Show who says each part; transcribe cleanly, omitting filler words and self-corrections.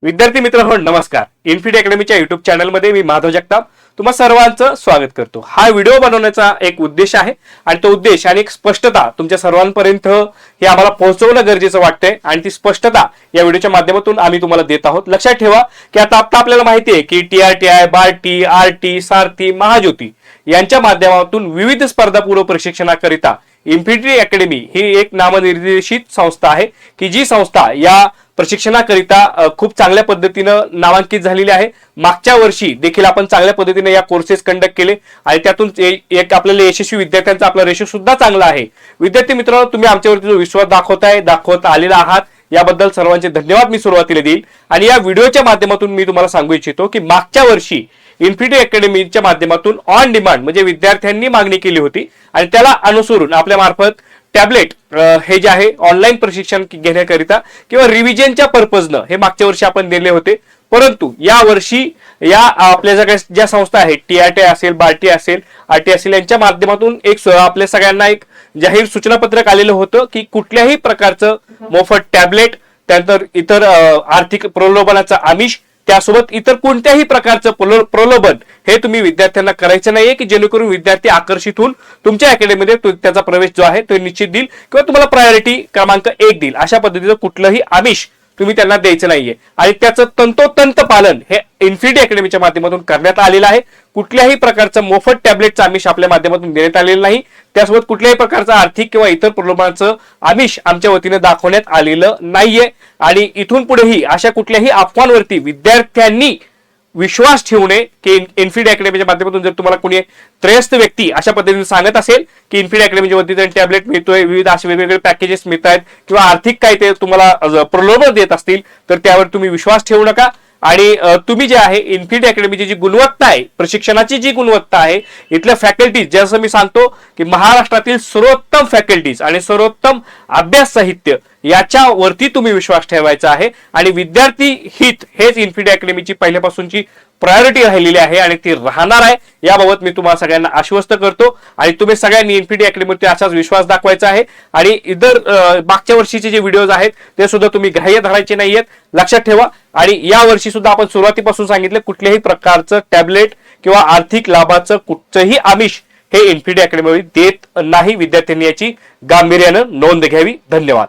Speaker 1: विद्यार्थी मित्रांनो नमस्कार. इन्फिड अकॅडमीच्या युट्यूब चॅनलमध्ये मी माधव जगताप तुम्हा सर्वांचं स्वागत करतो. हा व्हिडिओ बनवण्याचा एक उद्देश आहे आणि तो उद्देश आणि एक स्पष्टता तुमच्या सर्वांपर्यंत हे आम्हाला पोहोचवणं गरजेचं वाटतंय आणि ती स्पष्टता या व्हिडिओच्या माध्यमातून आम्ही तुम्हाला देत आहोत. लक्षात ठेवा की आता आपल्याला माहिती आहे की TRTI, बार्टी, आरटी, सारथी, महाज्योती यांच्या माध्यमातून विविध स्पर्धापूर्व प्रशिक्षणाकरिता इन्फिड अकॅडमी ही एक नामनिर्देशित संस्था आहे की जी संस्था या प्रशिक्षणाकरिता खूप चांगल्या पद्धतीनं नामांकित झालेली आहे. मागच्या वर्षी देखील आपण चांगल्या पद्धतीने या कोर्सेस कंडक्ट केले आणि त्यातून एक आपल्याला यशस्वी विद्यार्थ्यांचा आपला रेशो सुद्धा चांगला आहे. विद्यार्थी मित्रांनो, तुम्ही आमच्यावरती जो विश्वास दाखवत आलेला आहात याबद्दल सर्वांचे धन्यवाद मी सुरुवातीला देईल. आणि या व्हिडिओच्या माध्यमातून मी तुम्हाला सांगू इच्छितो की मागच्या वर्षी इन्फिड अकॅडमीच्या माध्यमातून ऑन डिमांड म्हणजे विद्यार्थ्यांनी मागणी केली होती आणि त्याला अनुसरून आपल्या मार्फत टॅबलेट हे जे आहे ऑनलाईन प्रशिक्षण घेण्याकरिता किंवा रिव्हिजनच्या पर्पजनं हे मागच्या वर्षी आपण दिले होते. परंतु या वर्षी या आपल्या ज्या संस्था आहेत TRTI असेल, बार्टी असेल, आरटी असेल यांच्या माध्यमातून एक आपल्या सगळ्यांना एक जाहीर सूचनापत्रक आलेलं होतं की कुठल्याही प्रकारचं मोफत टॅबलेट त्यानंतर इतर आर्थिक प्रलोभनाचा आमिष त्यासोबत इतर कोणत्याही प्रकारचं प्रलोभन हे तुम्ही विद्यार्थ्यांना करायचं नाहीये की जेणेकरून विद्यार्थी आकर्षित होऊन तुमच्या अकॅडमीमध्ये त्याचा प्रवेश जो आहे तो निश्चित देईल किंवा तुम्हाला प्रायोरिटी क्रमांक 1 देईल. अशा पद्धतीचं कुठलंही आमिष तुम्ही त्यांना द्यायचं नाहीये आणि त्याचं तंतोतंत पालन हे इन्फिड अकॅडमीच्या माध्यमातून करण्यात आलेलं आहे. कुठल्याही प्रकारचं मोफत टॅबलेटचं आमिष आपल्या माध्यमातून देण्यात आलेलं नाही. त्यासोबत कुठल्याही प्रकारचं आर्थिक किंवा इतर प्रलोभनाचं आमिष आमच्या वतीने दाखवण्यात आलेलं नाहीये. आणि इथून पुढेही अशा कुठल्याही अफवांवरती विद्यार्थ्यांनी विश्वास ठेवणे की इन्फिड अकॅडमीच्या माध्यमातून जर तुम्हाला कोणी त्रयस्थ व्यक्ती अशा पद्धतीने सांगत असेल की इन्फिड अकॅडमीच्या वतीने टॅबलेट मिळतोय, विविध असे वेगवेगळे पॅकेजेस मिळत आहेत किंवा आर्थिक काही ते तुम्हाला प्रलोभन देत असतील तर त्यावर तुम्ही विश्वास ठेवू नका. आणि तुम्ही जे आहे इन्फिड अकॅडमीची जी गुणवत्ता आहे, प्रशिक्षणाची जी गुणवत्ता आहे, इथल्या फॅकल्टीज जसं मी सांगतो की महाराष्ट्रातील सर्वोत्तम फॅकल्टीज आणि सर्वोत्तम अभ्यास साहित्य याच्यावरती तुम्ही विश्वास ठेवायचा आहे. आणि विद्यार्थी हित हेच इन्फिड अकॅडमीची पहिल्यापासूनची प्रायोरिटी राहिलेली आहे आणि ती राहणार आहे याबाबत मी तुम्हाला सगळ्यांना आश्वस्त करतो. आणि तुम्ही सगळ्यांनी इन्फिड अकॅडमीवरती असाच विश्वास दाखवायचा आहे. आणि इतर मागच्या वर्षीचे जे व्हिडिओज आहेत ते सुद्धा तुम्ही ग्राह्य धरायचे नाहीयेत, लक्षात ठेवा. आणि या वर्षी सुद्धा आपण सुरुवातीपासून सांगितलं कुठल्याही प्रकारचं टॅबलेट किंवा आर्थिक लाभाचं कुठचंही आमिष हे इन्फिड अकॅडमी देत नाही. विद्यार्थ्यांनी याची गांभीर्यानं नोंद घ्यावी. धन्यवाद.